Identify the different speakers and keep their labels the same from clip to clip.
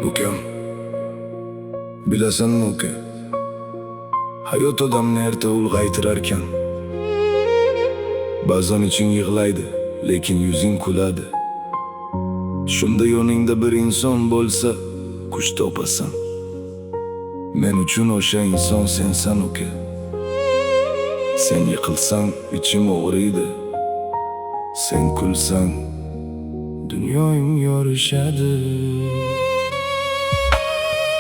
Speaker 1: Ukam, bilasanmi uka? Hayot odamni erta ulg'aytirarkan. Ba'zan iching yig'laydi, lekin yuzing kuladi. Shunda yoningda bir inson bo'lsa, kuch topasan. Men uchun o'sha inson sensan uka. Sen yiqilsang ichim og'riydi. Sen kulsang dunyoyim yorishadi.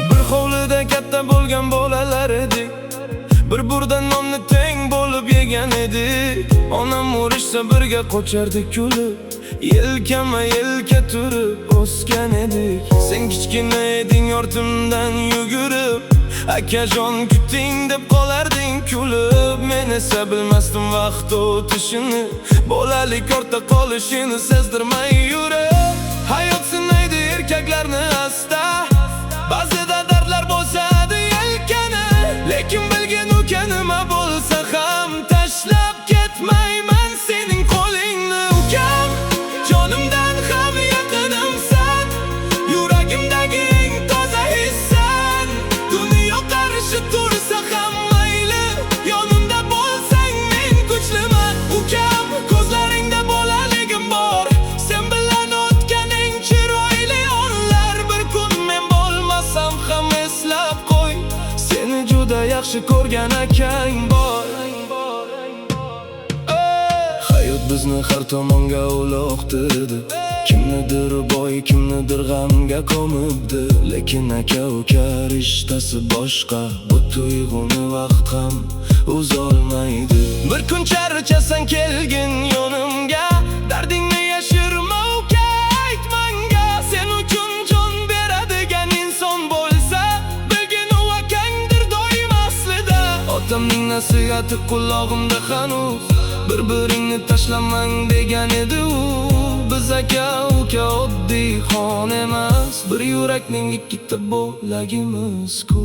Speaker 1: Bir hovlida katta bo'lgan bolalar edik. Bir burda nonni teng bo'lib yegan edik. Onam urishsa birga qochardik kulib. Yelkama yelka turib o'sgan edik. Sen kichkina eding ortimdan yugurib. Akajon kuting deb qolarding kulib. Men esa bilmasdim vaqt o'tishini, bolalik ortda qolishini sezdirmay yurib. Hayot sinaydi erkaklarni asta. Ba'zida dardlar bosadi yelkani, lekin bilgin uka nima bo'lsa ham tashlab ketmayman sening qo'lingni ukam. Jonimdan ham yaqinimsan, yuragimdagi eng toza hissan. Dunyo qarshi tursa ham mayli, yonimda bo'lsang men kuchliman ukam. Ko'zlaringda bolaligim bor, sen bilan o'tgan eng chiroyli onlar. Bir kun men bo'lmasam ham eslab qo'y, seni juda yaxshi ko'rgan akang bor. Hayot bizni har tomonga uloqtirdi. Kimnidir boy, kimnidir g'amga ko'mibdi. Lekin aka uka rishtasi boshqa. Bu tuyg'uni vaqt ham uzolmaydi. Bir kun charchasan kelgin yonimga, dardingni yashirma uka, aytmanga. Sen uchun jon beradigan inson bo'lsa, bilgin u akangdir doim aslida. Otamning nasihati qulog'imda hanuz, bir-biringni tashlamang degan edi u. Biz aka uka oddiy xon emas, bir yurakning ikkita bo'lagimiz-ku.